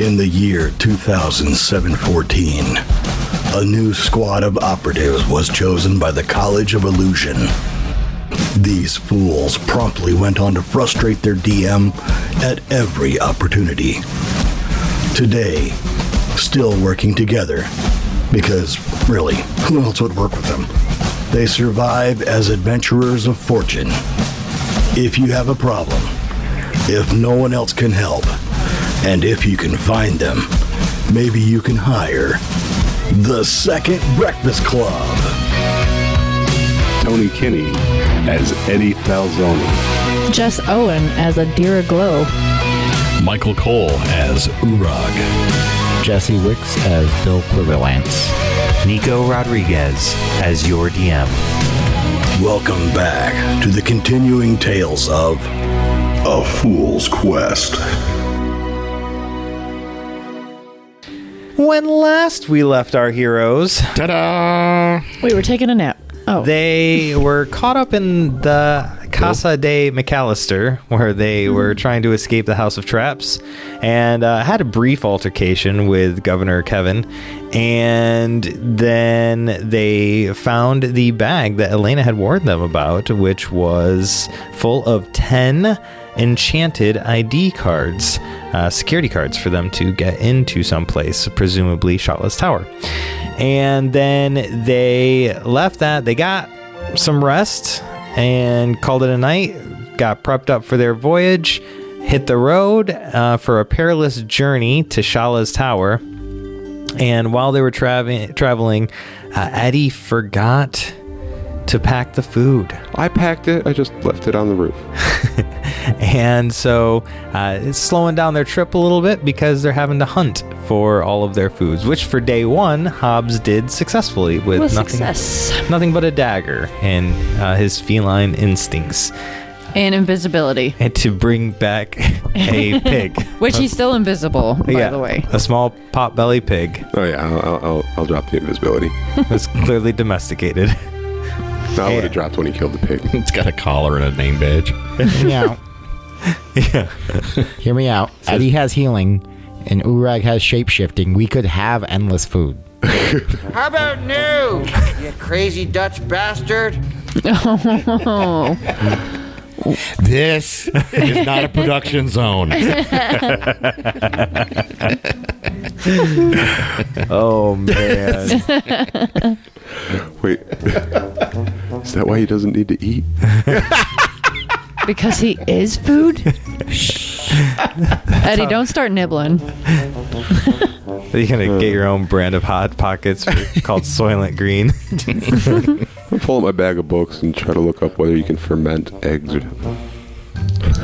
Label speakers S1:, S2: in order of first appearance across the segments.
S1: In the year 2714, a new squad of operatives was chosen by the College of Illusion. These fools promptly went on to frustrate their DM at every opportunity. Today, still working together, because really, who else would work with them? They survive as adventurers of fortune. If you have a problem, if no one else can help, and if you can find them, maybe you can hire the Second Breakfast Club.
S2: Tony Kinney as Eddie Falzone.
S3: Jess Owen as Adira Glow.
S4: Michael Cole as Uorag.
S5: Jesse Wicks as Bill Quiverlance.
S6: Nico Rodriguez as your DM.
S1: Welcome back to the continuing tales of A Fool's Quest.
S6: When last we left our heroes,
S4: Ta-da!
S3: We were taking a nap. Oh.
S6: they were caught up in the Casa de McAllister, where they were trying to escape the House of Traps, and had a brief altercation with Governor Kevin, and then they found the bag that Elena had warned them about, which was full of 10 enchanted ID cards, security cards for them to get into someplace, presumably Shalla's tower. And then they left that. They got some rest and called it a night, got prepped up for their voyage, hit the road for a perilous journey to Shalla's tower. And while they were traveling, Eddie forgot to pack the food.
S2: I packed it. I just left it on the roof.
S6: And so it's slowing down their trip a little bit because they're having to hunt for all of their foods, which for day one, Hobbs did successfully with nothing but a dagger and his feline instincts.
S3: And invisibility.
S6: And to bring back a pig.
S3: Which he's still invisible, by the way.
S6: A small pot-belly pig.
S2: Oh yeah, I'll drop the invisibility.
S6: Was clearly domesticated.
S2: I would have dropped when he killed the pig.
S4: It's got a collar and a name badge.
S5: Hear me out.
S6: Yeah.
S5: Hear me out. Eddie has healing, and Uorag has shape-shifting. We could have endless food.
S7: How about new, you crazy Dutch bastard?
S3: Oh.
S4: This is not a production zone.
S6: Oh, man.
S2: Wait, is that why he doesn't need to eat?
S3: Because he is food? Eddie, don't start nibbling.
S6: You're going to get your own brand of Hot Pockets called Soylent Green.
S2: I'll pull out my bag of books and try to look up whether you can ferment eggs.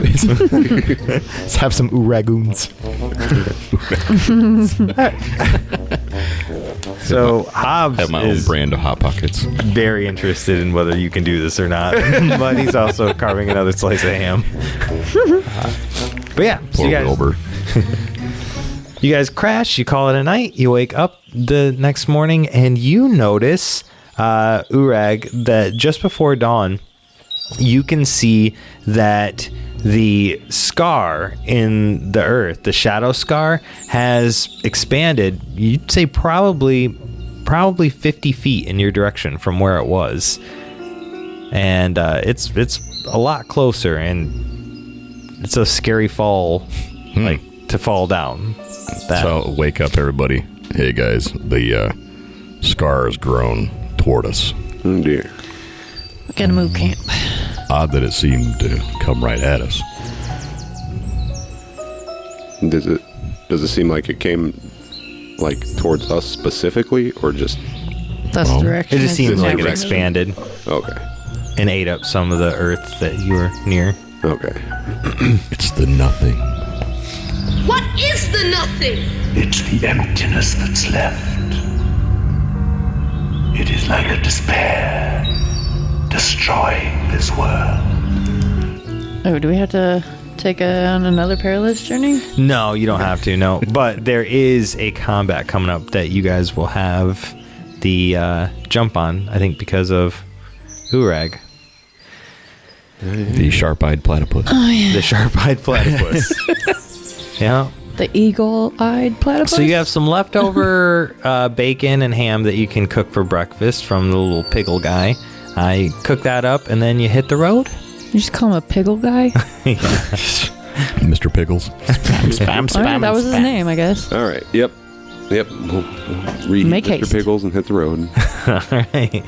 S5: Let's have some Uoragoons.
S6: So Hobbs
S4: I have my own
S6: is
S4: brand of Hot Pockets.
S6: very interested in whether you can do this or not. But he's also carving another slice of ham. But yeah, so
S4: Poor Wilbur.
S6: you guys crash, you call it a night, you wake up the next morning, and you notice, Uorag, that just before dawn, you can see that the scar in the earth, the shadow scar, has expanded, you'd say probably 50 feet in your direction from where it was. And it's a lot closer, and it's a scary fall, like to fall down.
S4: So wake up, everybody. Hey, guys, the scar has grown toward us.
S2: Oh dear.
S3: We gotta move camp.
S4: Odd that it seemed to come right at us.
S2: Does it seem like it came like towards us specifically, or just?
S3: That's the direction.
S6: It just seems like it
S2: direction.
S6: expanded
S2: Okay.
S6: and ate up some of the earth that you were near.
S2: Okay.
S4: It's the nothing.
S8: What is the nothing?
S9: It's the emptiness that's left. It is like a despair, destroying this world.
S3: Oh, do we have to take on another perilous journey?
S6: No, you don't have to, no. But there is a combat coming up that you guys will have the jump on, I think, because of Uorag.
S4: The sharp-eyed platypus.
S3: Oh, yeah.
S6: The sharp-eyed platypus. Yeah.
S3: The eagle-eyed platypus?
S6: So you have some leftover bacon and ham that you can cook for breakfast from the little piggle guy. I cook that up, and then you hit the road.
S3: You just call him a piggle guy?
S4: Mr. Pickles.
S5: Spam.
S3: All right, that was his name, I guess.
S2: All right. Yep. We'll read
S3: Make
S2: Mr.
S3: haste.
S2: Pickles and hit the road.
S6: All right.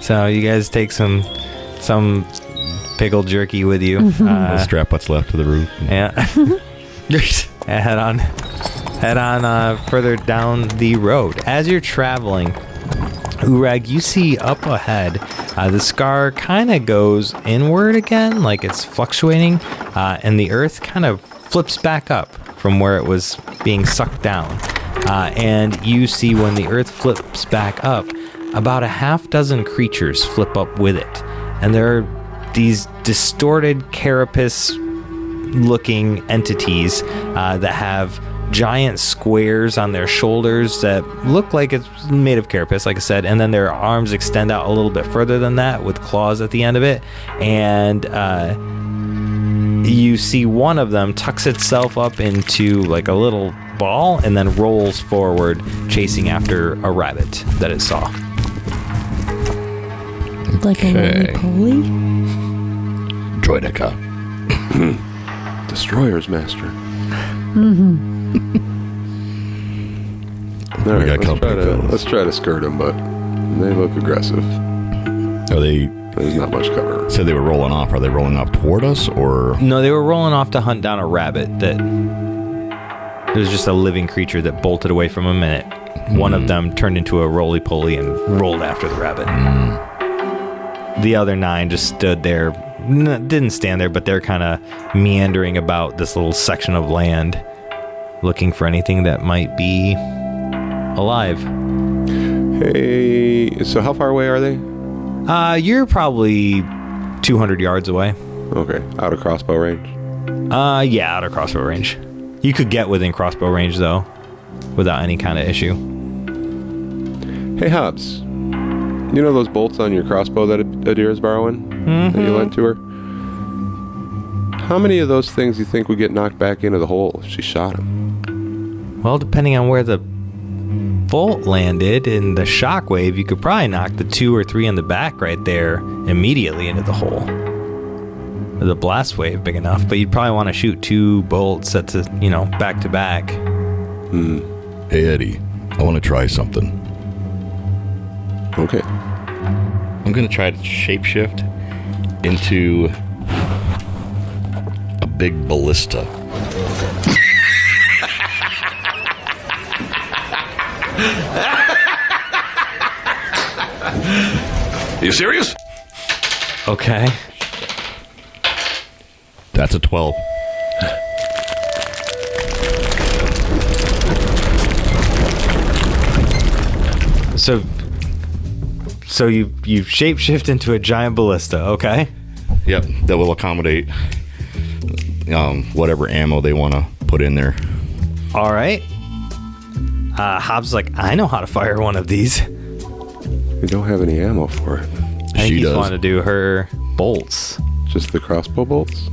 S6: So you guys take some pickle jerky with you.
S4: We'll strap what's left to the roof.
S6: Yeah. Head on further down the road. As you're traveling, Uorag, you see up ahead, the scar kind of goes inward again, like it's fluctuating, and the earth kind of flips back up from where it was being sucked down. And you see when the earth flips back up, about a half dozen creatures flip up with it. And there are these distorted carapace-looking entities that have giant squares on their shoulders that look like it's made of carapace, like I said, and then their arms extend out a little bit further than that with claws at the end of it. And you see one of them tucks itself up into like a little ball and then rolls forward, chasing after a rabbit that it saw.
S3: Like a roly-poly?
S4: Droidica.
S2: Destroyer's master. All
S4: We
S2: right,
S4: got company, fellas.
S2: let's try to skirt them, but they look aggressive. There's not much cover.
S4: Said they were rolling off. Are they rolling off toward us, or?
S6: No, they were rolling off to hunt down a rabbit that... It was just a living creature that bolted away from him, and one of them turned into a roly-poly and rolled after the rabbit. The other 9 just stood there. Didn't stand there, but they're kind of meandering about this little section of land, looking for anything that might be alive.
S2: Hey, so how far away are they?
S6: You're probably 200 yards away.
S2: Okay, out of crossbow range.
S6: Yeah, out of crossbow range. You could get within crossbow range, though, without any kind of issue.
S2: Hey, Hobbs. You know those bolts on your crossbow that Adira's borrowing? That you lent to her? How many of those things do you think would get knocked back into the hole if she shot him?
S6: Well, depending on where the bolt landed in the shockwave, you could probably knock the 2 or 3 in the back right there immediately into the hole. With a blast wave big enough, but you'd probably want to shoot 2 bolts that's back to back.
S4: Hey, Eddie, I want to try something.
S2: Okay.
S4: I'm going to try to shapeshift into a big ballista.
S9: You serious?
S6: Okay.
S4: That's a 12.
S6: So you shapeshift into a giant ballista, okay?
S4: Yep, that will accommodate whatever ammo they want to put in there.
S6: All right. Hobbs is like, I know how to fire one of these.
S2: We don't have any ammo for it.
S6: I think
S4: She
S6: he's
S4: does.
S6: wanting to do her bolts.
S2: Just the crossbow bolts?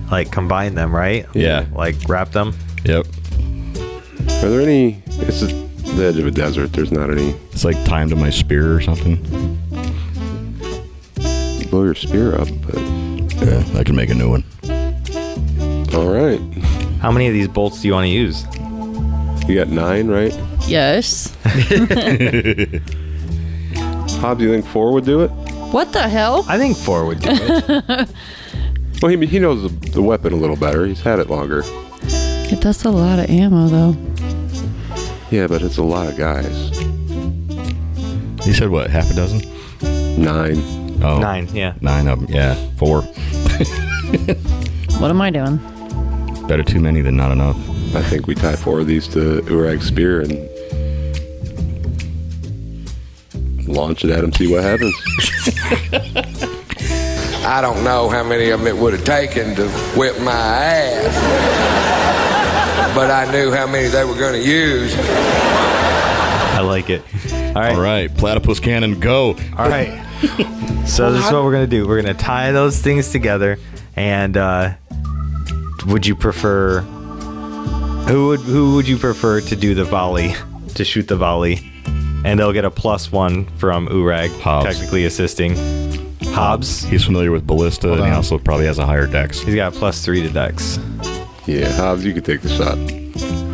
S6: Like, combine them, right?
S4: Yeah.
S6: Like, wrap them.
S4: Yep.
S2: Are there any... It's the edge of a desert. There's not any...
S4: It's like timed to my spear or something.
S2: Blow your spear up, but...
S4: Yeah, I can make a new one.
S2: All right.
S6: How many of these bolts do you want to use?
S2: You got 9, right?
S3: Yes.
S2: Hobbs, you think 4 would do it?
S3: What the hell?
S6: I think 4 would do it.
S2: Well, he knows the weapon a little better. He's had it longer.
S3: That's a lot of ammo, though.
S2: Yeah, but it's a lot of guys.
S4: You said what, half a dozen?
S2: 9.
S4: Oh,
S6: 9, yeah.
S4: 9 of them, yeah. 4.
S3: What am I doing?
S4: Better too many than not enough.
S2: I think we tie 4 of these to Uorag's spear and launch it at him, see what happens.
S7: I don't know how many of them it would have taken to whip my ass, but I knew how many they were going to use.
S6: I like it.
S4: All right, platypus cannon, go.
S6: All right. So this is what we're going to do. We're going to tie those things together. And would you prefer Who would you prefer to do the volley, to shoot the volley? And they'll get a +1 from Uorag,
S4: Hobbs.
S6: technically assisting. Hobbs?
S4: He's familiar with ballista, and he also probably has a higher dex.
S6: He's got a +3 to dex.
S2: Yeah, Hobbs, you can take the shot.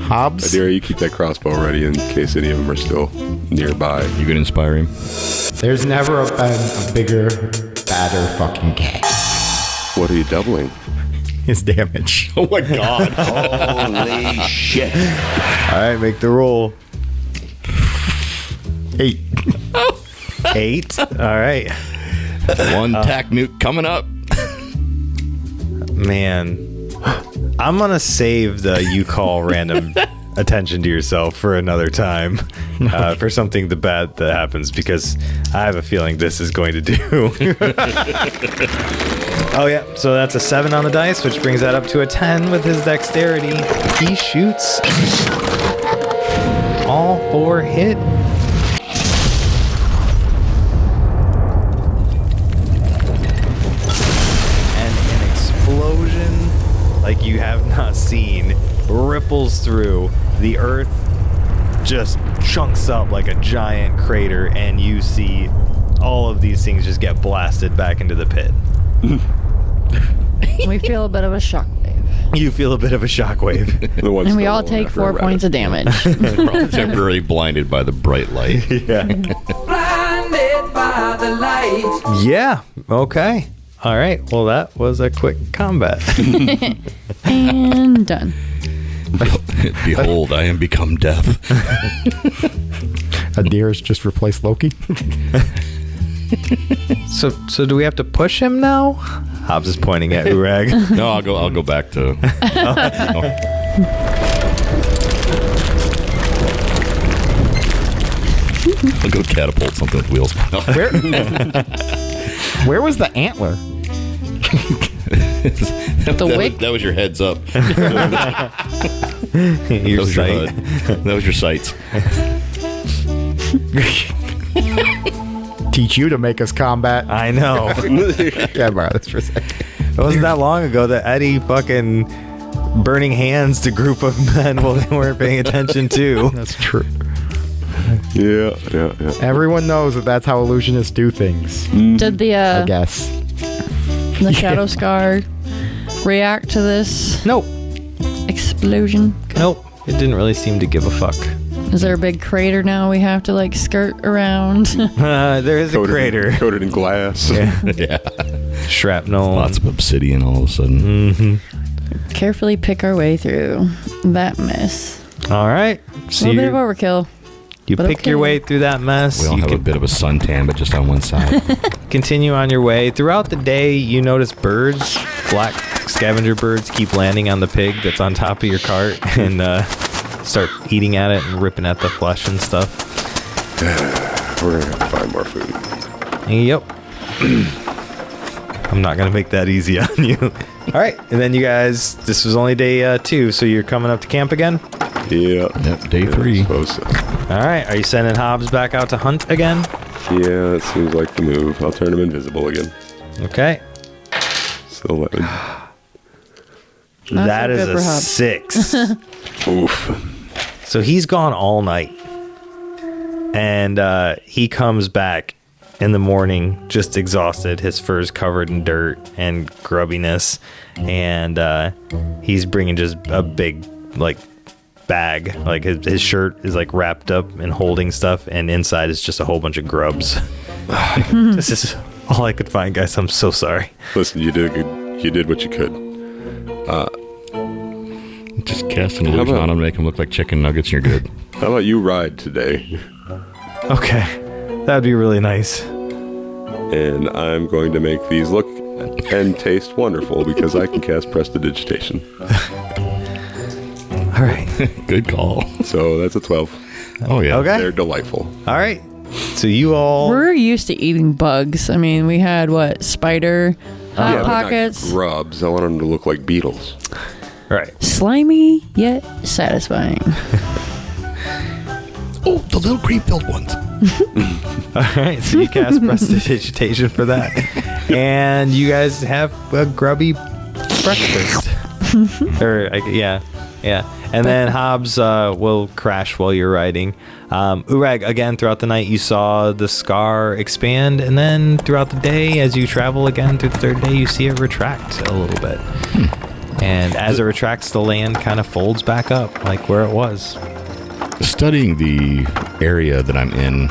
S5: Hobbs?
S2: Adira, you keep that crossbow ready in case any of them are still nearby.
S4: You can inspire him.
S5: There's never been a bigger, badder fucking cat.
S2: What are you doubling?
S5: His damage.
S4: Oh my god.
S9: Holy shit.
S6: All right, make the roll.
S5: 8.
S6: 8. All right.
S4: One tack nuke coming up.
S6: Man, I'm going to save the you call random attention to yourself for another time, for something bad that happens, because I have a feeling this is going to do. Oh, yeah. So that's a 7 on the dice, which brings that up to a 10 with his dexterity. He shoots. All 4 hit. And an explosion like you have not seen ripples through. The earth just chunks up like a giant crater, and you see all of these things just get blasted back into the pit.
S3: We feel a bit of a shockwave.
S6: You feel a bit of a shockwave.
S3: And we all take 4 points of damage.
S4: Probably temporarily blinded by the bright light.
S6: Yeah.
S10: Blinded by the light.
S6: Yeah. Okay. All right. Well, that was a quick combat.
S3: And done.
S4: Behold, I am become death.
S5: Adira's just replaced Loki.
S6: So do we have to push him now? Hobbs is pointing at Uorag.
S4: No, I'll go back to. I'll go catapult something with wheels. No.
S5: Where was the antler?
S3: Wick?
S4: That was your heads up.
S6: Your
S4: that was
S6: sight.
S4: your HUD. That was your sights.
S5: Teach you to make us combat.
S6: I know.
S5: Yeah, borrow this for a second.
S6: It wasn't that long ago that Eddie fucking burning hands to group of men while they weren't paying attention too.
S5: That's true.
S2: Yeah.
S5: Everyone knows that that's how illusionists do things.
S3: Did the
S5: I guess.
S3: the shadow scar react to this
S6: Nope.
S3: explosion?
S6: Nope. It didn't really seem to give a fuck.
S3: Is there a big crater now we have to like skirt around?
S6: There is a crater.
S2: Coated in glass.
S4: Yeah.
S6: Shrapnel.
S4: Lots of obsidian all of a sudden.
S3: Carefully pick our way through that mess.
S6: All right.
S3: A little bit of overkill.
S6: You
S3: but
S6: pick
S3: okay.
S6: your way through that mess.
S4: We all
S6: You
S4: have a bit of a suntan, but just on one side.
S6: continue on your way. Throughout the day, you notice birds, black scavenger birds, keep landing on the pig that's on top of your cart and start eating at it and ripping at the flesh and stuff.
S2: We're gonna have to find more food.
S6: Yep. I'm not going to make that easy on you. All right. And then you guys, this was only day 2, so you're coming up to camp again?
S2: Yeah.
S4: Yep, day 3.
S2: I suppose so.
S6: All right. Are you sending Hobbs back out to hunt again?
S2: Yeah, that seems like the move. I'll turn him invisible again.
S6: Okay.
S2: So 11.
S6: That
S3: so
S6: is
S3: good for
S6: a
S3: Hobbs.
S6: 6.
S2: Oof.
S6: So he's gone all night. And he comes back in the morning just exhausted. His fur's covered in dirt and grubbiness. And he's bringing just a big, like, bag. Like, his shirt is, like, wrapped up and holding stuff. And inside is just a whole bunch of grubs. This is all I could find, guys. I'm so sorry.
S2: Listen, you did good. You did what you could.
S4: Just cast an illusion on him, make him look like chicken nuggets, and you're good.
S2: How about you ride today?
S6: Okay. That'd be really nice.
S2: And I'm going to make these look and taste wonderful because I can cast prestidigitation.
S6: All right.
S4: Good call.
S2: So that's a 12.
S4: Oh, yeah.
S6: Okay.
S2: They're delightful.
S6: All right. So you all...
S3: We're used to eating bugs. I mean, we had what? Spider, hot
S2: Yeah, but not
S3: pockets,
S2: grubs. I want them to look like beetles.
S6: Right.
S3: slimy yet satisfying.
S4: Oh, the little cream-filled ones.
S6: All right, so you cast prestidigitation for that, and you guys have a grubby breakfast. Yeah, Yeah. And then Hobbs will crash while you're riding. Uorag, again, throughout the night, you saw the scar expand. And then throughout the day, as you travel again through the third day, you see it retract a little bit. And as it retracts, the land kind of folds back up like where it was.
S4: Studying the area that I'm in,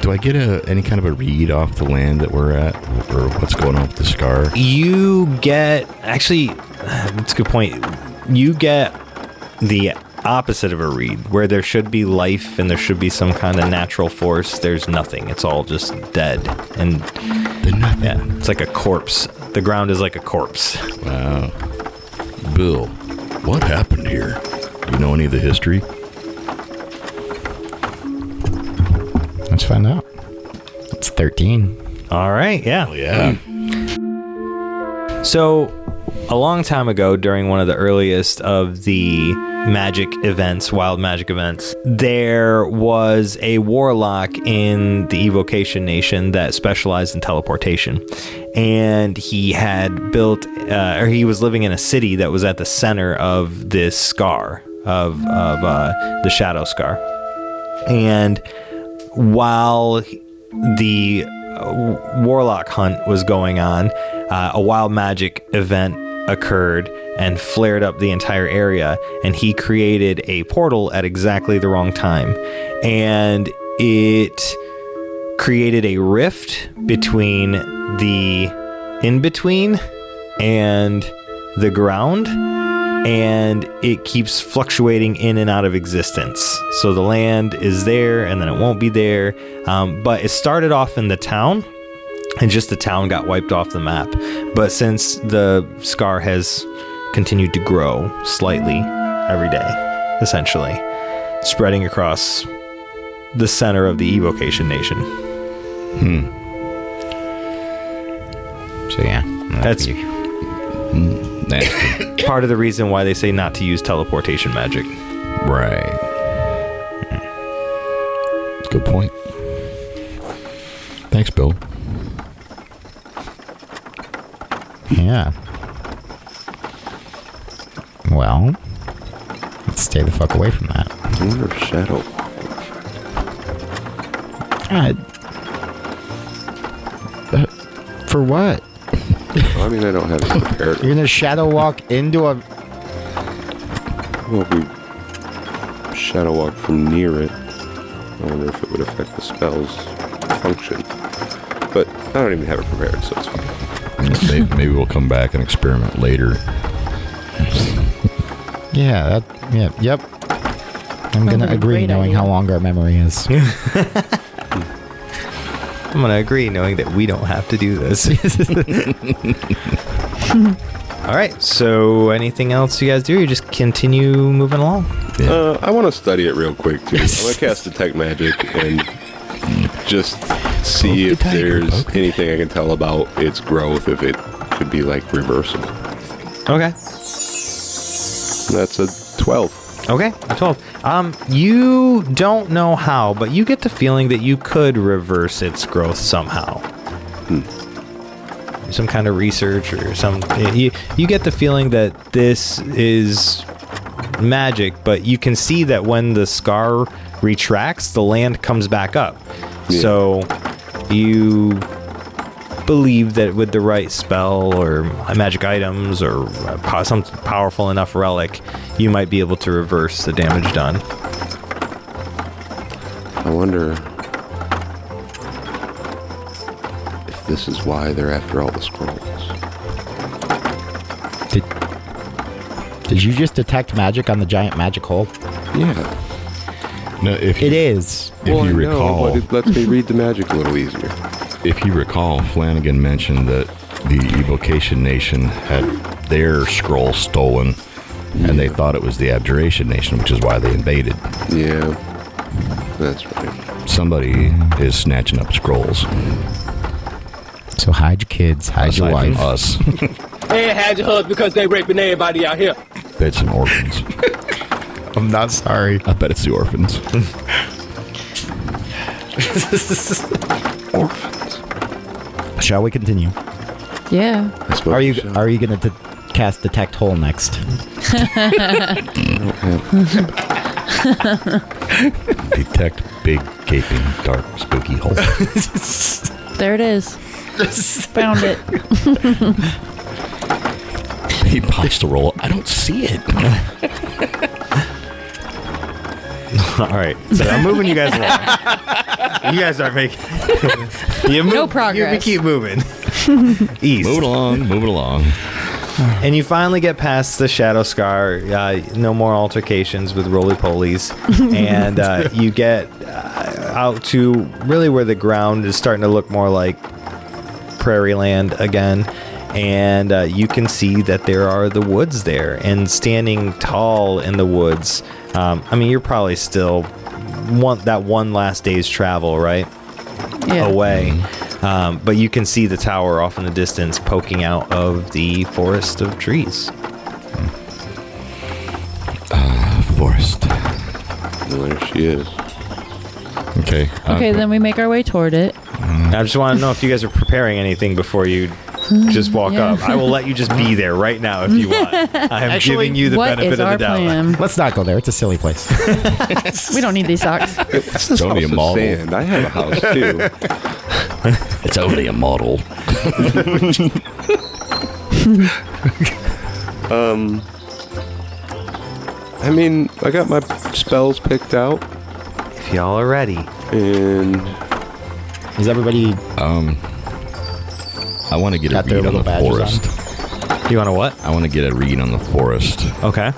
S4: do I get any kind of a read off the land that we're at, or what's going on with the scar?
S6: You get, actually, that's a good point. You get the opposite of a read, where there should be life and there should be some kind of natural force. There's nothing. It's all just dead. And yeah, it's like a corpse. The ground is like a corpse.
S4: Wow. Bill, what happened here? Do you know any of the history?
S5: Let's find out. It's 13.
S6: All right, yeah.
S4: Oh, yeah.
S6: So, a long time ago, during one of the earliest of the magic events, wild magic events, there was a warlock in the Evocation Nation that specialized in teleportation. And he had built, or he was living in a city that was at the center of this scar, of the Shadow Scar. And while the warlock hunt was going on, a wild magic event occurred and flared up the entire area, and he created a portal at exactly the wrong time, and it created a rift between the in-between and the ground, and it keeps fluctuating in and out of existence. So the land is there, and then it won't be there. But it started off in the town, and just the town got wiped off the map. But since the scar has continued to grow slightly every day, essentially, spreading across the center of the Evocation Nation.
S5: So yeah,
S6: that's
S4: nasty.
S6: Part of the reason why they say not to use teleportation magic.
S4: Right. Good point. Thanks, Bill.
S5: Yeah. Well, let's stay the fuck away from that.
S2: I wonder if Shadow.
S5: For what?
S2: I mean, I don't have it prepared.
S5: You're gonna shadow walk into a...
S2: Well, if we shadow walk from near it, I wonder if it would affect the spell's function. But I don't even have it prepared, so it's fine.
S4: Maybe we'll come back and experiment later.
S5: Yeah, yep. I'm gonna agree, knowing how long our memory is.
S6: I'm going to agree knowing that we don't have to do this. All right, so anything else you guys do? You just continue moving along?
S2: Yeah. I want to study it real quick, too. I'm going to cast Detect Magic and just see if there's anything I can tell about its growth, if it could be, like, reversible.
S6: Okay.
S2: That's a 12.
S6: Okay, 12. You don't know how, but you get the feeling that you could reverse its growth somehow. Some kind of research or some. You get the feeling that this is magic, but you can see that when the scar retracts, the land comes back up. Yeah. So you believe that with the right spell or magic items or some powerful enough relic, you might be able to reverse the damage done.
S2: I wonder if this is why they're after all the scrolls.
S5: Did you just detect magic on the giant magic hole?
S2: Yeah.
S4: No, if you recall,
S2: but it lets me read the magic a little easier.
S4: If you recall, Flanagan mentioned that the Evocation Nation had their scroll stolen, and they thought it was the Abjuration Nation, which is why they invaded.
S2: Yeah, that's right.
S4: Somebody is snatching up scrolls.
S5: So hide your kids, hide your wife.
S4: Us.
S11: And hide your husband because they raping everybody out here.
S4: Bet some orphans.
S5: I'm not sorry.
S4: I bet it's the orphans.
S2: Orphans.
S5: Shall we continue?
S3: Yeah.
S5: Are you going to cast Detect Hole next?
S4: Detect big, gaping, dark, spooky hole.
S3: There it is. Found it.
S4: He pops the roll. I don't see it.
S6: All right, so I'm moving you guys along. You guys aren't making.
S3: No progress.
S6: You keep moving. East.
S4: Moving along.
S6: And you finally get past the Shadow Scar. No more altercations with roly-polies. And you get out to really where the ground is starting to look more like prairie land again. And you can see that there are the woods there. And standing tall in the woods, I mean, you're probably still that one last day's travel, right?
S3: Yeah.
S6: Away. But you can see the tower off in the distance poking out of the forest of trees.
S4: Forest.
S2: There she is.
S4: Okay.
S3: Okay, then we make our way toward it.
S6: I just want to know if you guys are preparing anything before you just walk up. I will let you just be there right now if you want. I am giving you the benefit of the doubt.
S3: Plan?
S5: Let's not go there. It's a silly place.
S3: We don't need these socks.
S4: It's only a model.
S2: Sand. I have a house too.
S4: It's only a model.
S2: I mean, I got my spells picked out.
S6: If y'all are ready.
S2: And
S5: is everybody?
S4: I want to get a
S5: got their
S4: read on the
S5: little badges
S4: forest.
S6: You want to what?
S4: I want to get a read on the forest.
S6: Okay.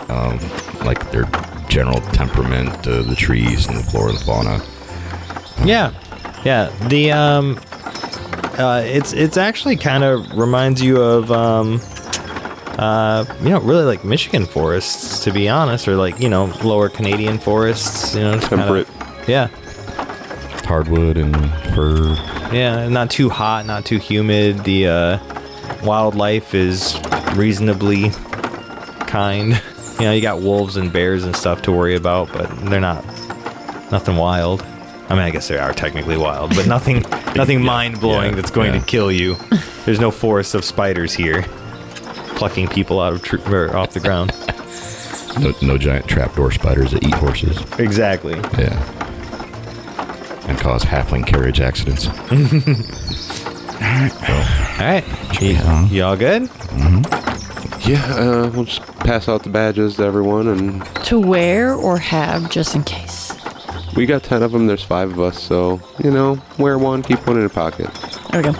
S4: Like their general temperament, the trees and the flora and the fauna.
S6: Yeah. The it's actually kind of reminds you of really like Michigan forests, to be honest, or like lower Canadian forests.
S2: Temperate.
S6: Yeah.
S4: Hardwood and fir.
S6: Yeah, not too hot, not too humid. The wildlife is reasonably kind. You got wolves and bears and stuff to worry about, but they're nothing wild. I mean, I guess they are technically wild, but nothing mind-blowing that's going to kill you. There's no forest of spiders here, plucking people out of off the ground.
S4: No giant trapdoor spiders that eat horses.
S6: Exactly.
S4: Yeah. And cause halfling carriage accidents.
S6: All right. You all good?
S2: Mm-hmm. Yeah, we'll just pass out the badges to everyone. And
S3: to wear or have, just in case.
S2: We got 10 of them. There's 5 of us, so, wear one, keep one in your pocket.
S3: There we go.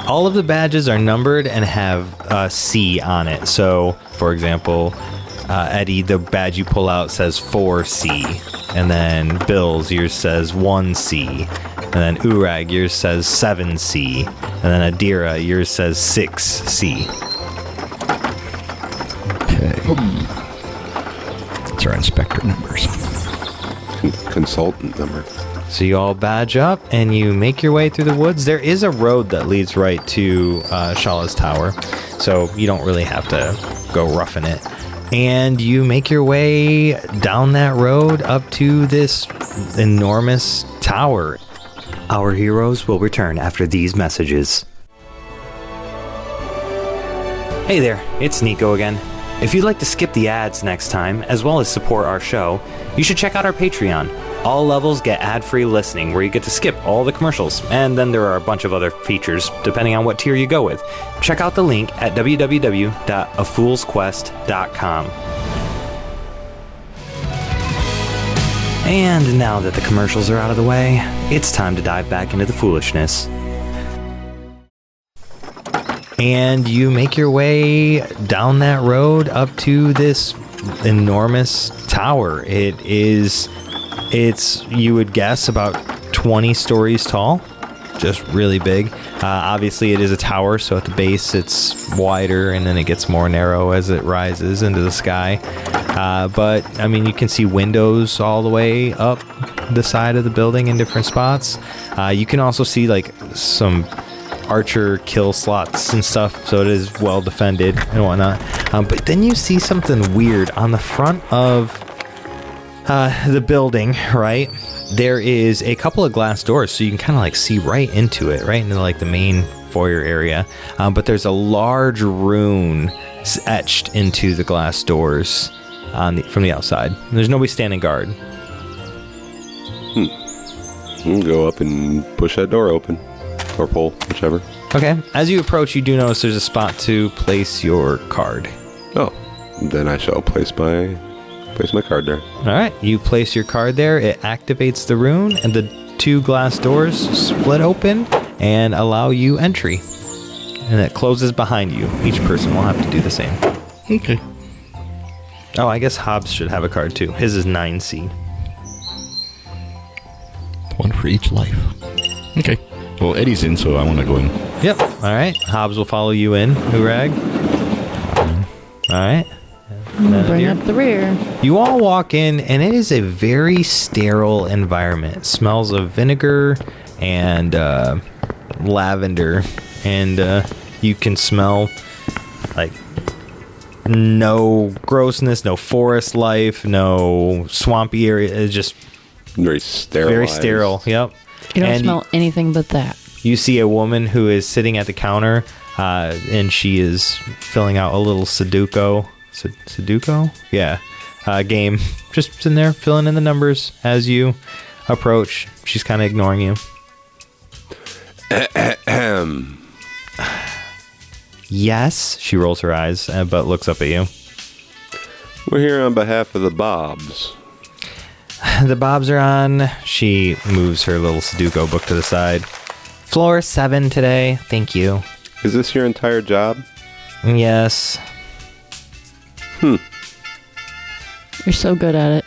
S6: All of the badges are numbered and have C on it. So, for example, Eddie, the badge you pull out says 4C. And then Bill's, yours says 1C. And then Uorag, yours says 7C. And then Adira, yours says 6C.
S4: Okay. That's our inspector numbers.
S2: Consultant number.
S6: So you all badge up and you make your way through the woods. There is a road that leads right to Shalla's tower, so you don't really have to go roughing it. And you make your way down that road up to this enormous tower. Our heroes will return after these messages. Hey there, it's Nico again. If you'd like to skip the ads next time, as well as support our show, you should check out our Patreon. All levels get ad-free listening, where you get to skip all the commercials, and then there are a bunch of other features, depending on what tier you go with. Check out the link at www.afoolsquest.com. And now that the commercials are out of the way, it's time to dive back into the foolishness. And you make your way down that road up to this enormous tower. It's you would guess about 20 stories tall, just really big. Obviously it is a tower, so at the base it's wider and then it gets more narrow as it rises into the sky. But I mean, you can see windows all the way up the side of the building in different spots. You can also see like some archer kill slots and stuff, so it is well defended and whatnot. But then you see something weird on the front of the building, right? There is a couple of glass doors, so you can kind of like see right into it, right into like the main foyer area. But there's a large rune etched into the glass doors. from the outside. There's nobody standing guard.
S2: You can go up and push that door open. Or pull, whichever.
S6: Okay. As you approach, you do notice there's a spot to place your card.
S2: Oh, then I shall place my card there.
S6: All right. You place your card there. It activates the rune, and the 2 glass doors split open and allow you entry. And it closes behind you. Each person will have to do the same.
S4: Okay.
S6: Oh, I guess Hobbs should have a card too. His is 9C.
S4: One for each life. Okay. Well, Eddie's in, so I want to go in.
S6: Yep. All right. Hobbs will follow you in, Uorag. All right.
S3: Bring up the rear.
S6: You all walk in, and it is a very sterile environment. It smells of vinegar and lavender, and you can smell like no grossness, no forest life, no swampy area. It's just
S2: very sterile.
S6: Very sterile. Yep.
S3: You don't smell anything but that.
S6: You see a woman who is sitting at the counter, and she is filling out a little Sudoku. Sudoku? Yeah. Game. Just sitting there filling in the numbers as you approach. She's kind of ignoring you. Yes. She rolls her eyes, but looks up at you.
S2: We're here on behalf of the Bobs.
S6: The Bobs are on. She moves her little Sudoku book to the side. Floor 7 today. Thank you.
S2: Is this your entire job?
S6: Yes.
S3: You're so good at it.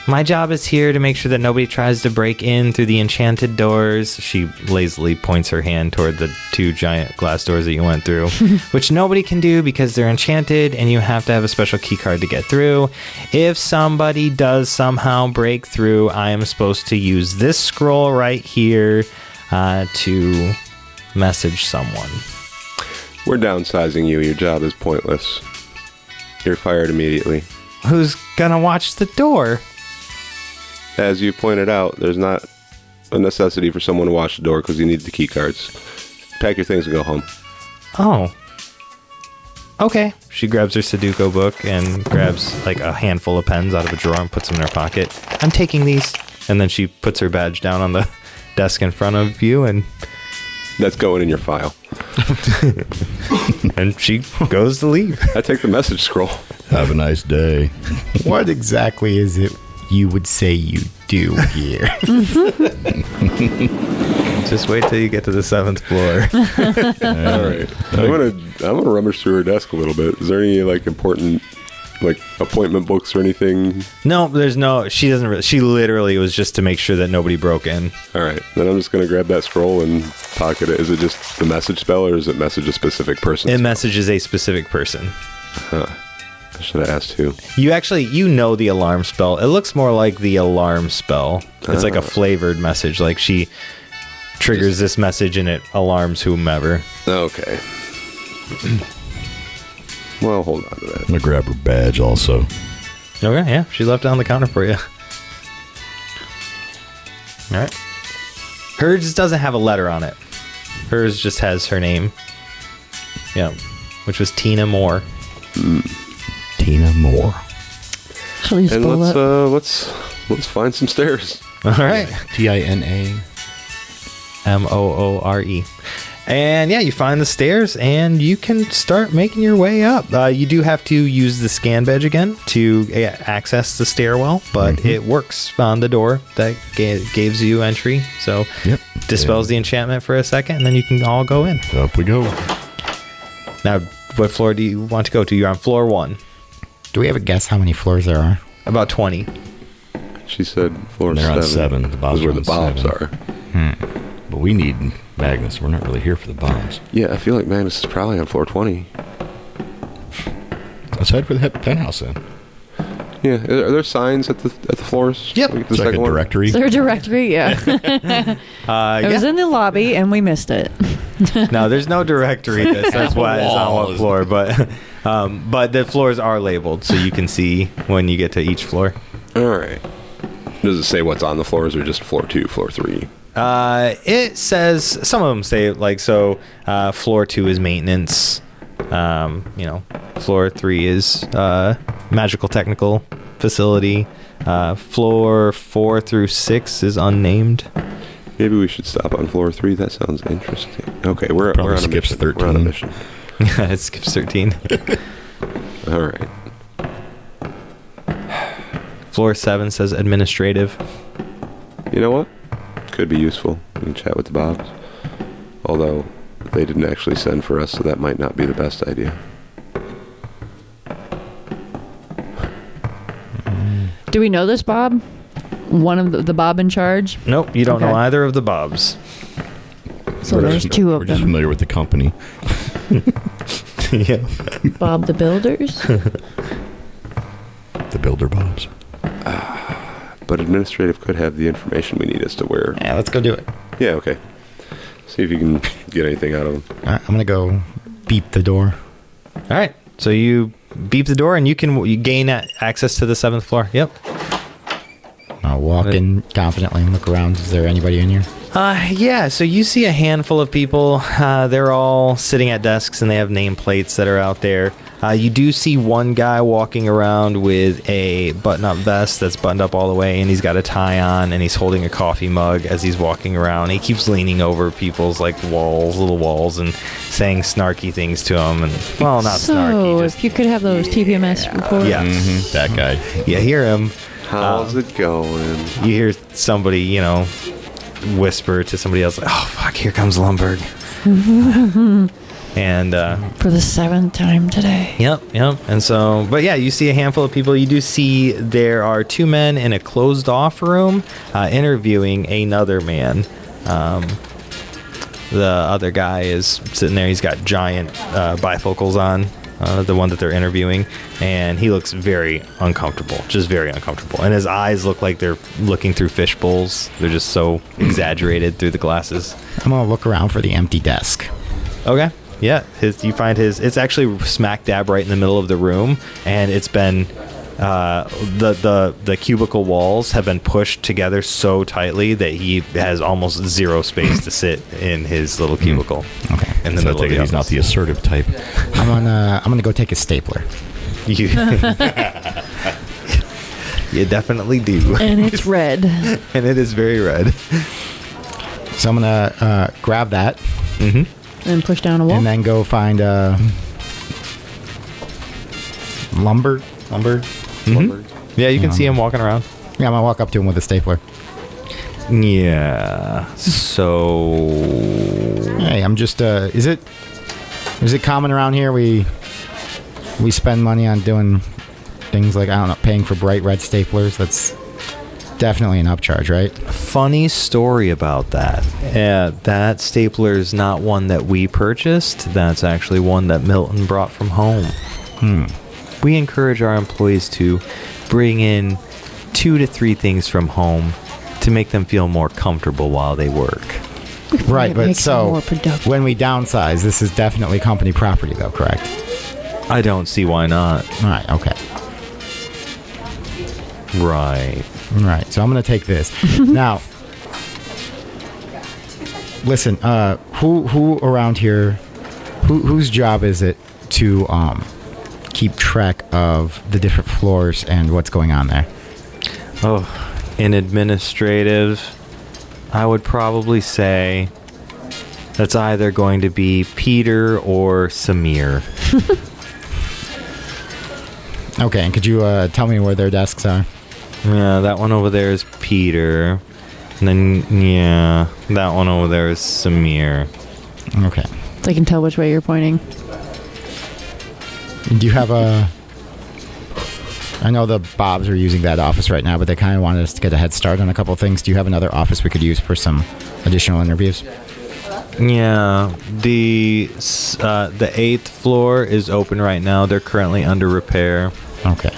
S6: My job is here to make sure that nobody tries to break in through the enchanted doors. She lazily points her hand toward the 2 giant glass doors that you went through, which nobody can do because they're enchanted and you have to have a special key card to get through. If somebody does somehow break through, I am supposed to use this scroll right here to message someone.
S2: We're downsizing you. Your job is pointless. You're fired immediately.
S6: Who's gonna watch the door?
S2: As you pointed out, there's not a necessity for someone to watch the door because you need the key cards. Pack your things and go home.
S6: Oh. Okay. She grabs her Sudoku book and grabs like a handful of pens out of a drawer and puts them in her pocket. I'm taking these. And then she puts her badge down on the desk in front of you, and
S2: that's going in your file.
S6: And she goes to leave.
S2: I take the message scroll.
S4: Have a nice day.
S5: What exactly is it you would say you do here?
S6: Just wait till you get to the 7th floor.
S2: All right. I'm gonna rummage through her desk a little bit. Is there any like important like appointment books or anything?
S6: No, there's no. She doesn't. She literally was just to make sure that nobody broke in.
S2: All right. Then I'm just gonna grab that scroll and pocket it. Is it just the message spell, or is it message a specific person?
S6: It messages a specific person.
S2: Huh. I should have asked who.
S6: You know the alarm spell. It looks more like the alarm spell. It's like a flavored message. Like she triggers this message and it alarms whomever.
S2: Okay. Well, hold on to that.
S4: I'm gonna grab her badge also.
S6: Okay, yeah. She left it on the counter for you. All right. Hers just doesn't have a letter on it. Hers just has her name. Yeah. Which was Tina Moore.
S4: Tina Moore.
S3: How do you spell that?
S2: Let's find some stairs.
S6: All right.
S4: TINA
S6: MOORE. And yeah, you find the stairs and you can start making your way up. You do have to use the scan badge again to access the stairwell, but it works on the door that gives you entry. So dispels the enchantment for a second, and then you can all go in.
S4: Up we go.
S6: Now, what floor do you want to go to? You're on floor 1.
S5: Do we have a guess how many floors there are?
S6: About 20.
S2: She said floor 7.
S4: They're on 7. The Bobs
S2: is where
S4: are
S2: the
S4: on
S2: Bobs
S4: 7.
S2: are.
S4: But we need Magnus. We're not really here for the bombs.
S2: Yeah, I feel like Magnus is probably on floor 20.
S4: Let's head for the penthouse then.
S2: Yeah, are there signs at the floors?
S6: Yep.
S2: Like
S4: It's like a directory.
S3: Is there a directory? Yeah. It was in the lobby and we missed it.
S6: No, there's no directory. That's why it's on what floor. But the floors are labeled, so you can see when you get to each floor.
S2: All right. Does it say what's on the floors, or just floor 2, floor 3?
S6: It says, some of them say, like, so floor 2 is maintenance, Floor 3 is magical technical facility. Floor 4 through 6 is unnamed.
S2: Maybe we should stop on floor 3. That sounds interesting. Okay, we're on a
S4: skips
S2: mission.
S4: 13.
S2: We're on a mission.
S6: Yeah, it skips 13.
S2: All right.
S6: Floor 7 says administrative.
S2: You know what? Could be useful. We can chat with the Bobs. Although they didn't actually send for us, so that might not be the best idea.
S3: Do we know this Bob? One of the Bob in charge?
S6: Nope, you don't know either of the Bobs.
S3: So there's two of
S4: We're just
S3: them.
S4: familiar with the company.
S6: Yeah.
S3: Bob the Builders?
S4: The Builder Bobs.
S2: But administrative could have the information we need as to where.
S5: Yeah, let's go do it.
S2: Yeah, okay. See if you can get anything out of them.
S5: All right, I'm going to go beep the door.
S6: All right, so you beep the door and you gain access to the 7th floor. Yep.
S5: I'll walk in confidently and look around. Is there anybody in here?
S6: Yeah, so you see a handful of people. They're all sitting at desks and they have nameplates that are out there. You do see one guy walking around with a button-up vest that's buttoned up all the way, and he's got a tie on, and he's holding a coffee mug as he's walking around. He keeps leaning over people's little walls, and saying snarky things to them. And well, not snarky.
S3: So, if you could have those TPMS reports.
S6: Yeah,
S4: That guy.
S6: you hear him.
S2: How's it going?
S6: You hear somebody, whisper to somebody else, "Oh fuck, here comes Lumberg." And
S3: For the 7th time today.
S6: Yep. And so, but yeah, you see a handful of people. You do see there are 2 men in a closed off room interviewing another man. The other guy is sitting there. He's got giant bifocals on, the one that they're interviewing, and he looks very uncomfortable, just very uncomfortable. And his eyes look like they're looking through fish bowls. They're just so exaggerated through the glasses.
S5: I'm going to look around for the empty desk.
S6: Okay. Yeah, you find it's actually smack dab right in the middle of the room, and it's been the cubicle walls have been pushed together so tightly that he has almost zero space to sit in his little cubicle.
S5: Okay.
S6: In the
S4: So I
S6: middle
S4: take
S6: of
S4: it
S6: the
S4: he's not
S6: office.
S4: the assertive type.
S5: I'm gonna go take a stapler.
S6: You definitely do.
S3: And it's red.
S6: And it is very red.
S5: So I'm gonna grab that
S3: And push down a wall.
S5: and then go find lumber.
S6: Yeah, you can see him walking around.
S5: Yeah, I'm gonna walk up to him with a stapler.
S6: Yeah. So
S5: Hey, I'm just. Is it common around here? We spend money on doing things like, I don't know, paying for bright red staplers. That's definitely an upcharge, right?
S6: funny story about that. That stapler is not one that we purchased. That's actually one that Milton brought from home. We encourage our employees to bring in 2 to 3 things from home to make them feel more comfortable while they work.
S5: Right,
S3: It
S5: but
S3: makes it
S5: so
S3: more productive.
S5: when we downsize, this is definitely company property, though, correct?
S6: I don't see why not.
S5: All right, okay.
S6: Right.
S5: Right, so I'm going to take this. Now, listen, who around here, whose job is it to keep track of the different floors and what's going on there?
S6: Oh, in administrative, I would probably say that's either going to be Peter or Samir.
S5: Okay, and could you tell me where their desks are?
S6: Yeah, that one over there is Peter. And then, yeah, that one over there is Samir.
S5: Okay.
S3: So I can tell which way you're pointing.
S5: Do you have a... I know the Bobs are using that office right now, but they kind of wanted us to get a head start on a couple of things. Do you have another office we could use for some additional interviews?
S6: Yeah, the 8th floor is open right now. They're currently under repair.
S5: Okay.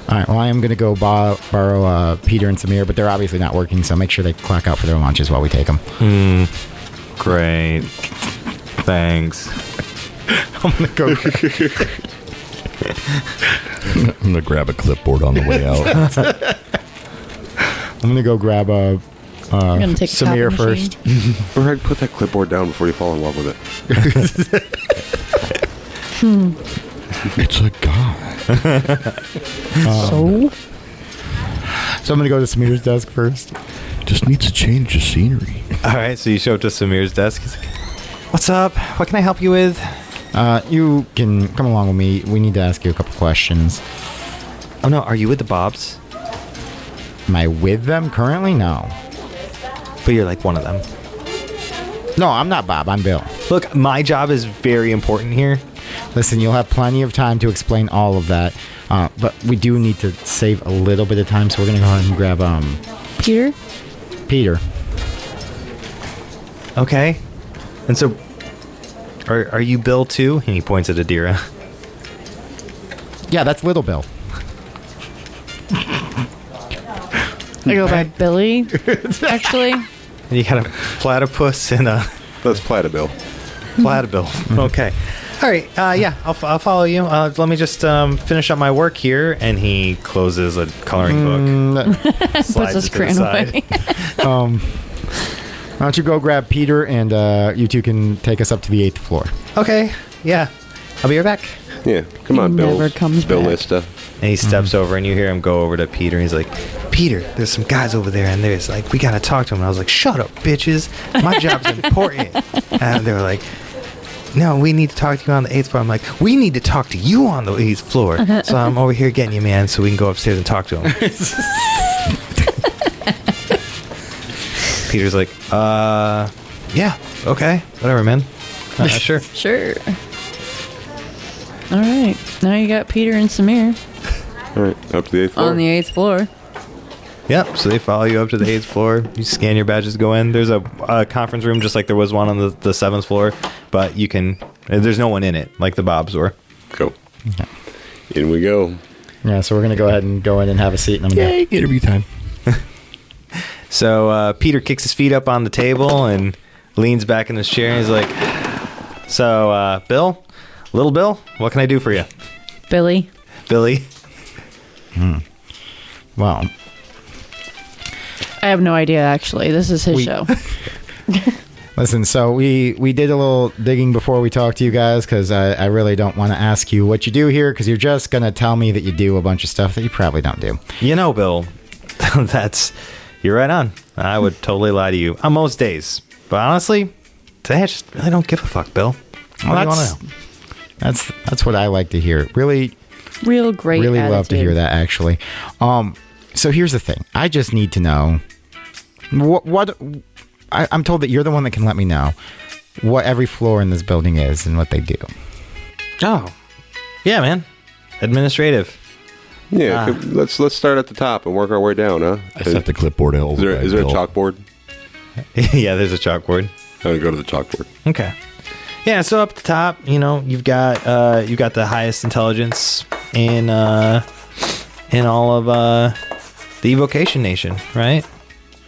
S5: All right, well, I am going to go borrow Peter and Samir, but they're obviously not working, so make sure they clock out for their lunches while we take them.
S6: Great. Thanks.
S5: I'm going to go...
S4: I'm going to grab a clipboard on the way out.
S5: I'm going to go grab
S3: I'm gonna take a
S5: Samir
S3: copy machine.
S5: first.
S2: Uorag, put that clipboard down before you fall in love with it.
S4: It's a guy.
S5: So I'm going to go to Samir's desk first.
S4: Just needs a change of scenery.
S6: All right, so you show up to Samir's desk. He's like, "What's up? What can I help you with?"
S5: You can come along with me. We need to ask you a couple questions.
S6: Oh, no. Are you with the Bobs?
S5: Am I with them currently? No.
S6: But you're like one of them.
S5: No, I'm not Bob. I'm Bill.
S6: Look, my job is very important here.
S5: Listen, you'll have plenty of time to explain all of that. But we do need to save a little bit of time, so we're going to go ahead and grab Peter.
S6: Okay. And so, are you Bill too? And he points at Adira.
S5: Yeah, that's Little Bill.
S3: I go by Billy, actually.
S6: And you got a platypus and a...
S2: That's Platybill.
S6: Platybill. Okay. All right. Yeah, I'll follow you. Let me just finish up my work here. And he closes a coloring book.
S3: Puts his crayon away.
S5: Why don't you go grab Peter, and you two can take us up to the 8th floor.
S6: Okay. Yeah. I'll be right back.
S2: Yeah, come on, Bill.
S3: Never comes back.
S2: Billista.
S6: And he steps over, and you hear him go over to Peter, and he's like, "Peter, there's some guys over there, and there's like, we gotta talk to them." And I was like, "Shut up, bitches. My job's important." And they were like, "No, we need to talk to you on the 8th floor." I'm like, "We need to talk to you on the 8th floor." So I'm over here getting you, man, so we can go upstairs and talk to him. Peter's like, yeah, okay, whatever, man. Sure.
S3: Sure. All right. Now you got Peter and Samir
S2: All right, up to the 8th floor.
S3: on the 8th floor.
S6: Yep, so they follow you up to the 8th floor. You scan your badges, go in. There's a conference room just like there was one on the 7th floor, but you can... There's no one in it, like the Bobs were.
S2: Go. Yeah. In we go.
S5: Yeah, so we're going to go ahead and go in and have a seat. And
S4: Yay, interview time.
S6: So Peter kicks his feet up on the table and leans back in his chair, and he's like, "So, Bill? Little Bill? What can I do for you?"
S3: Billy.
S5: Well...
S3: I have no idea, actually. This is his show.
S5: Listen, so we did a little digging before we talked to you guys, because I really don't want to ask you what you do here, because you're just going to tell me that you do a bunch of stuff that you probably don't do.
S6: You know, Bill, you're right on. I would totally lie to you on most days. But honestly, today I just really don't give a fuck, Bill.
S5: Well, that's what I like to hear. Really
S3: Great
S5: really
S3: attitude.
S5: love to hear that, actually. So here's the thing. I just need to know I'm told that you're the one that can let me know what every floor in this building is and what they do.
S6: Oh, yeah, man. Administrative.
S2: Yeah, let's start at the top and work our way down, huh?
S4: I set the clipboard over.
S2: Is there a chalkboard?
S6: Yeah, there's a chalkboard.
S2: I'm gonna go to the chalkboard.
S6: Okay. Yeah, so up the top, you've got the highest intelligence in all of the Evocation Nation, right?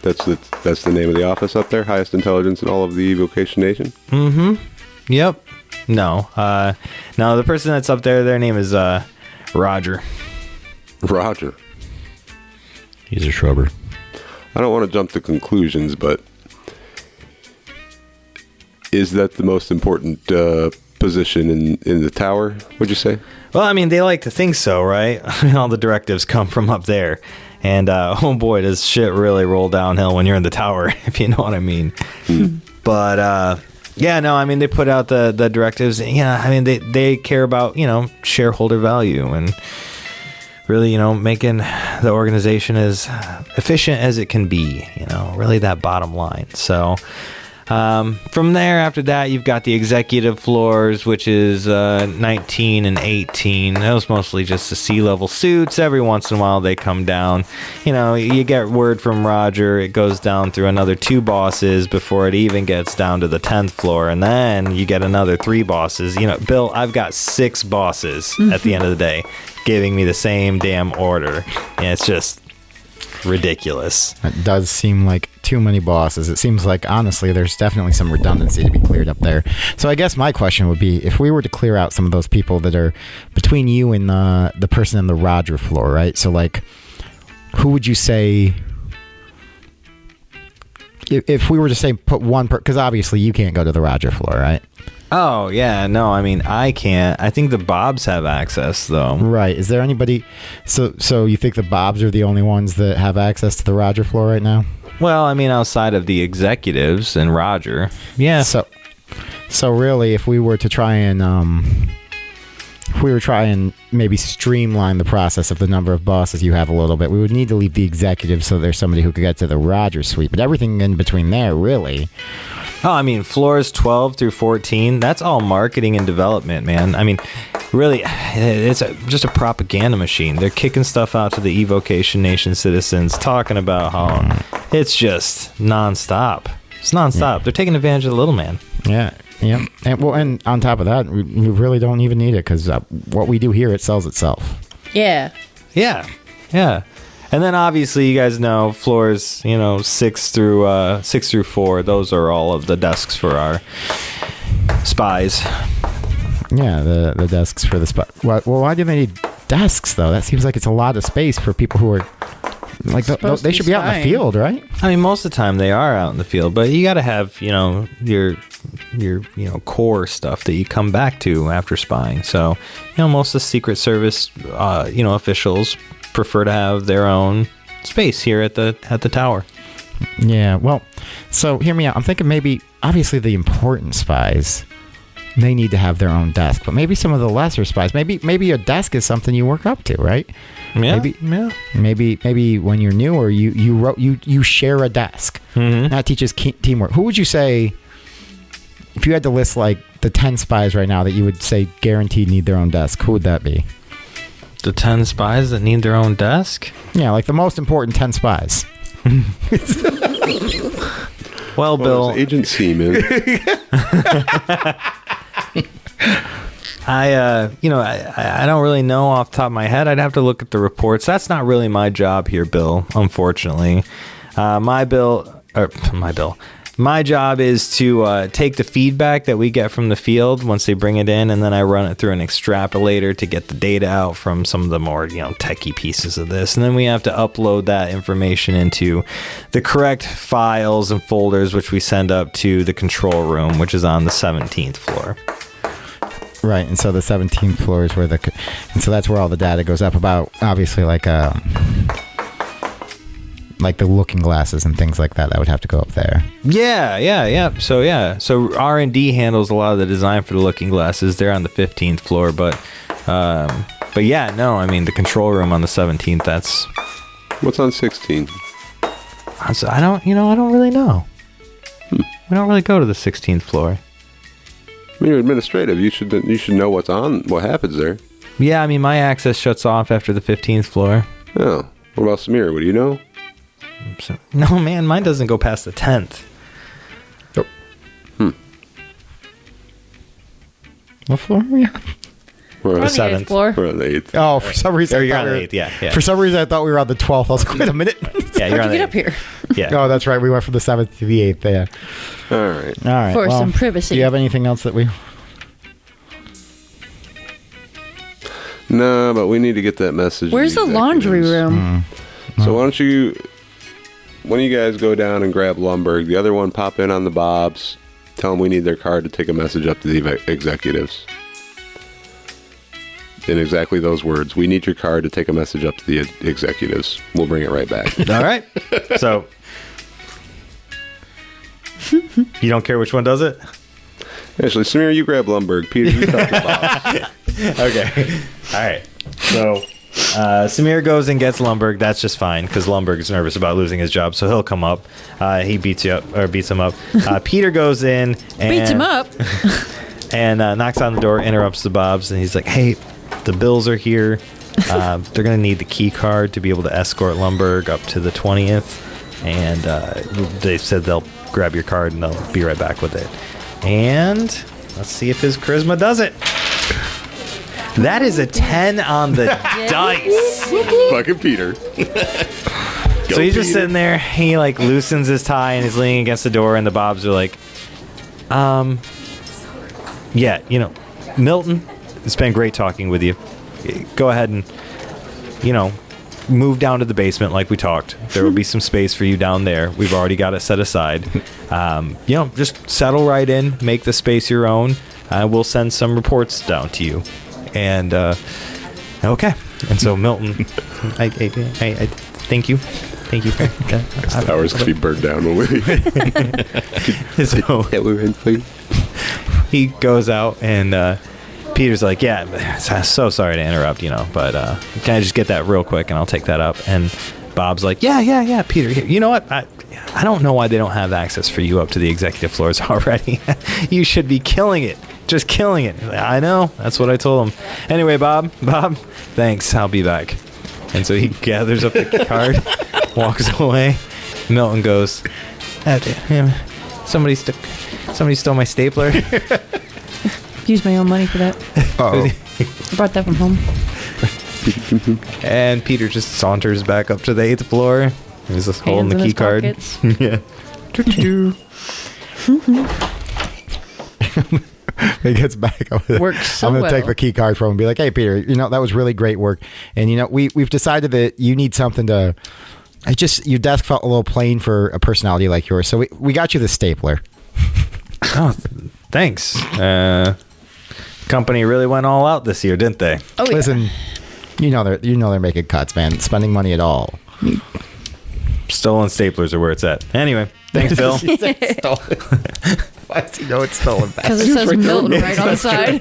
S2: That's the name of the office up there. Highest intelligence in all of the Evocation Nation.
S6: Mm-hmm. Yep. No. No. The person that's up there, their name is Roger.
S2: Roger.
S4: He's a shrubber.
S2: I don't want to jump to conclusions, but is that the most important position in the tower? Would you say?
S6: Well, I mean, they like to think so, right? I mean, all the directives come from up there. And, oh boy, does shit really roll downhill when you're in the tower, if you know what I mean. But, yeah, no, I mean, they put out the directives. Yeah, I mean, they care about, shareholder value and really, making the organization as efficient as it can be, really that bottom line. So... from there, after that, you've got the executive floors, which is 19 and 18. Those mostly just the sea-level suits. Every once in a while, they come down. You get word from Roger. It goes down through another 2 bosses before it even gets down to the 10th floor. And then you get another 3 bosses. Bill, I've got 6 bosses at the end of the day giving me the same damn order. And it's just... ridiculous.
S5: It does seem like too many bosses. It seems like, honestly, there's definitely some redundancy to be cleared up there. So I guess my question would be, if we were to clear out some of those people that are between you and the person in the Roger floor, right? So, like, who would you say if we were to say put one because obviously you can't go to the Roger floor, right?
S6: Oh, yeah. No, I mean, I can't. I think the Bobs have access, though.
S5: Right. Is there anybody... So you think the Bobs are the only ones that have access to the Roger floor right now?
S6: Well, I mean, outside of the executives and Roger. Yeah.
S5: So really, if we were to try and... maybe streamline the process of the number of bosses you have a little bit, we would need to leave the executives so there's somebody who could get to the Roger suite. But everything in between there, really...
S6: Oh, I mean, floors 12 through 14, that's all marketing and development, man. I mean, really, it's just a propaganda machine. They're kicking stuff out to the Evocation Nation citizens, talking about how it's just nonstop. It's nonstop. Yeah. They're taking advantage of the little man.
S5: Yeah, yeah. And on top of that, we really don't even need it because what we do here, it sells itself.
S3: Yeah.
S6: Yeah, yeah. And then obviously you guys know floors, 6 through 4. Those are all of the desks for our spies.
S5: Yeah, the desks for the spy. Well, why do they need desks though? That seems like it's a lot of space for people who are like they should be out in the field, right?
S6: I mean, most of the time they are out in the field, but you got to have your core stuff that you come back to after spying. So most of the Secret Service officials prefer to have their own space here at the tower.
S5: Yeah, well, so hear me out. I'm thinking maybe, obviously the important spies, they need to have their own desk, but maybe some of the lesser spies, maybe a desk is something you work up to, right?
S6: Yeah.
S5: Maybe when you're newer, you share a desk. Mm-hmm. That teaches teamwork. Who would you say, if you had to list like the 10 spies right now that you would say guaranteed need their own desk, who would that be?
S6: The 10 spies that need their own desk?
S5: Yeah, like the most important 10 spies.
S6: Well, Bill.
S2: Agent C, man.
S6: I don't really know off the top of my head. I'd have to look at the reports. That's not really my job here, Bill, unfortunately. My job is to take the feedback that we get from the field once they bring it in, and then I run it through an extrapolator to get the data out from some of the more, techie pieces of this. And then we have to upload that information into the correct files and folders, which we send up to the control room, which is on the 17th floor.
S5: Right, and so the 17th floor is where and so that's where all the data goes up about, obviously, like the looking glasses and things like that would have to go up there.
S6: Yeah. So R&D handles a lot of the design for the looking glasses. They're on the 15th floor, but yeah, no, I mean the control room on the 17th. That's
S2: what's on 16.
S6: I don't really know. We don't really go to the 16th floor.
S2: I mean, you're administrative. You should know what happens there.
S6: Yeah, I mean my access shuts off after the 15th floor.
S2: Oh, what about Samir? What do you know?
S6: No, man, mine doesn't go past the 10th.
S2: Oh.
S5: What floor are we on?
S3: We're on the 7th floor.
S2: We're on the 8th.
S5: Oh, for some reason,
S6: you're on the 8th. Yeah.
S5: For some reason, I thought we were on the 12th. I was like, wait a minute.
S6: Yeah, you're on the 8th.
S3: Get up here.
S6: Yeah.
S5: Oh, that's right. We went from the 7th to the 8th. Yeah.
S2: All right.
S3: For some privacy.
S5: Do you have anything else that we...
S2: No, but we need to get that message.
S3: Where's the laundry room?
S2: So why don't you... One of you guys go down and grab Lumberg. The other one pop in on the Bobs. Tell them we need their card to take a message up to the executives. In exactly those words. We need your card to take a message up to the executives. We'll bring it right back.
S6: All right. So, you don't care which one does it?
S2: Actually, Samir, you grab Lumberg. Peter, you talk to Bobs.
S6: Okay. All right. So... Samir goes and gets Lumberg. That's just fine because Lumberg's nervous about losing his job, so he'll come up. He beats him up. Peter goes in and
S3: beats him up
S6: and knocks on the door, interrupts the Bobs, and he's like, "Hey, the Bills are here. They're gonna need the key card to be able to escort Lumberg up to the 20th, and they said they'll grab your card and they'll be right back with it. And let's see if his charisma does it." That is a 10 on the dice.
S2: Fucking Peter.
S6: So he's just sitting there. He loosens his tie and he's leaning against the door. And the Bobs are like, yeah, Milton, it's been great talking with you. Go ahead and, move down to the basement like we talked. There will be some space for you down there. We've already got it set aside. Just settle right in, make the space your own. We'll send some reports down to you. And, okay. And so Milton, I thank you. Thank you.
S2: This tower's going to be burned down when we
S6: so,
S2: we're in, please.
S6: He goes out and Peter's like, yeah, so sorry to interrupt, but can I just get that real quick and I'll take that up? And Bob's like, yeah, Peter, here. You know what? I don't know why they don't have access for you up to the executive floors already. You should be killing it. Just killing it. I know. That's what I told him. Anyway, Bob, thanks. I'll be back. And so he gathers up the card, walks away. Milton goes, somebody stole my stapler.
S3: Use my own money for that.
S5: Oh.
S3: I brought that from home.
S6: And Peter just saunters back up to the 8th floor. He's just holding the key card. Yeah.
S5: He gets back.
S3: Works so
S5: I'm going to
S3: well.
S5: take the key card from him and be like, hey, Peter, that was really great work. And, we've decided that you need something to... your desk felt a little plain for a personality like yours. So we got you the stapler.
S6: Oh, thanks. Company really went all out this year, didn't they?
S3: Oh, yeah.
S5: Listen, they're making cuts, man. Spending money at all.
S6: Stolen staplers are where it's at. Anyway, thanks, Bill.
S5: Why does he know it's stolen?
S3: Because it says Milton right on the side.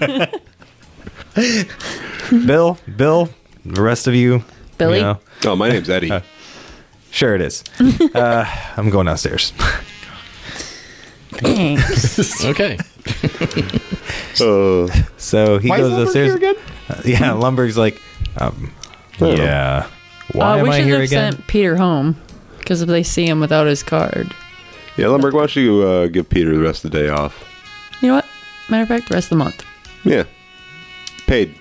S6: Bill, the rest of you.
S3: Billy?
S2: Oh, my name's Eddie.
S6: Sure it is. I'm going downstairs.
S3: Thanks.
S4: Okay.
S6: So he goes upstairs.
S5: Again?
S6: Yeah, Lumberg's like, yeah. Why am I here again?
S3: We should have sent Peter home because if they see him without his card.
S2: Yeah, Lumberg, why don't you give Peter the rest of the day off?
S3: You know what? Matter of fact, the rest of the month.
S2: Yeah. Paid.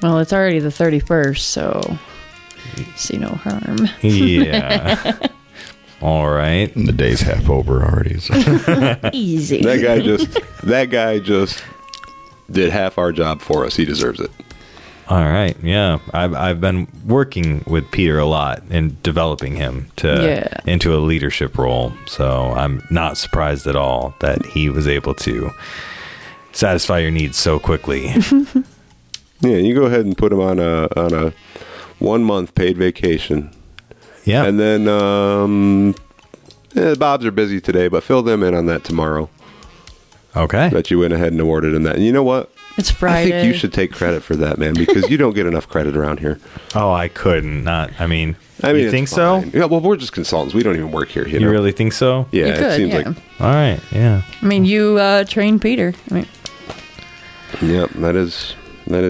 S3: Well, it's already the 31st, so see no harm.
S6: Yeah. All right.
S4: The day's half over already. So.
S3: Easy.
S2: That guy just did half our job for us. He deserves it.
S6: All right. Yeah. I've been working with Peter a lot and developing him into a leadership role. So I'm not surprised at all that he was able to satisfy your needs so quickly.
S2: Yeah, you go ahead and put him on a 1 month paid vacation.
S6: Yeah.
S2: And then the Bobs are busy today, but fill them in on that tomorrow.
S6: Okay.
S2: That you went ahead and awarded him that. And you know what?
S3: It's Friday.
S2: I think you should take credit for that, man, because you don't get enough credit around here.
S6: Oh, I couldn't. You think so?
S2: Yeah, well, we're just consultants. We don't even work here. You
S6: really think so?
S2: Yeah,
S3: You could,
S2: it seems
S3: yeah.
S2: like.
S6: All right. Yeah.
S3: I mean, you trained Peter.
S2: Yeah, that is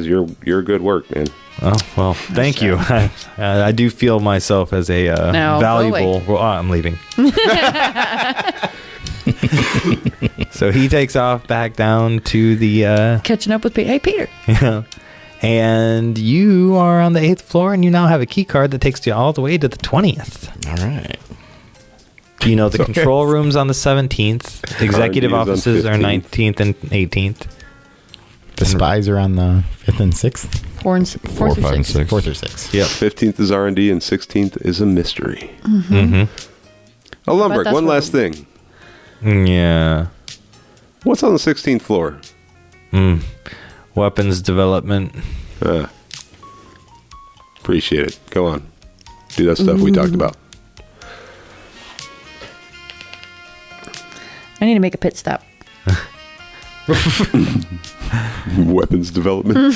S2: your good work, man.
S6: Oh, well, thank you. I do feel myself as a valuable... Well, I'm leaving. So he takes off back down to the...
S3: Catching up with Peter. Hey, Peter.
S6: Yeah. And you are on the 8th floor, and you now have a key card that takes you all the way to the 20th.
S4: All right.
S6: You know, the control room's on the 17th. Executive
S2: R&D is on
S6: offices are 19th and 18th.
S5: The spies are on the 5th and 6th?
S3: 4, 5, and 6.
S5: 4th or 6th.
S2: Yep. 15th is R&D and 16th is a mystery.
S6: Mm-hmm.
S2: Oh, Lumberg, one last thing.
S6: Yeah.
S2: What's on the 16th floor?
S6: Weapons development.
S2: Appreciate it. Go on. Do that stuff we talked about.
S3: I need to make a pit stop.
S2: Weapons development.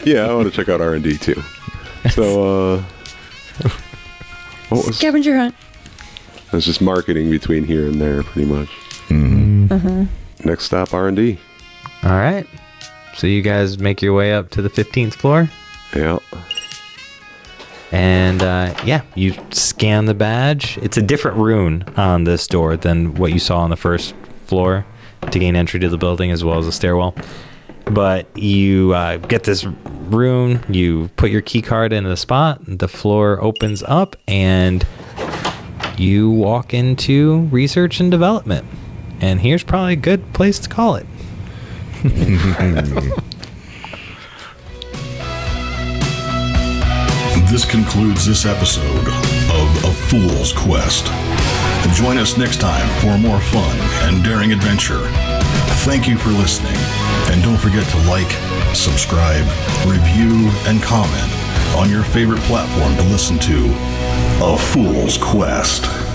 S2: Yeah, I want to check out R&D too. So,
S3: Scavenger hunt.
S2: It's just marketing between here and there, pretty much. Next stop, R&D.
S6: All right. So you guys make your way up to the 15th floor.
S2: Yeah.
S6: And you scan the badge. It's a different rune on this door than what you saw on the first floor to gain entry to the building, as well as the stairwell. But you get this rune, you put your key card in the spot, the floor opens up, and you walk into research and development. And here's probably a good place to call it.
S1: This concludes this episode of A Fool's Quest. Join us next time for more fun and daring adventure. Thank you for listening, and don't forget to like, subscribe, review, and comment on your favorite platform to listen to A Fool's Quest.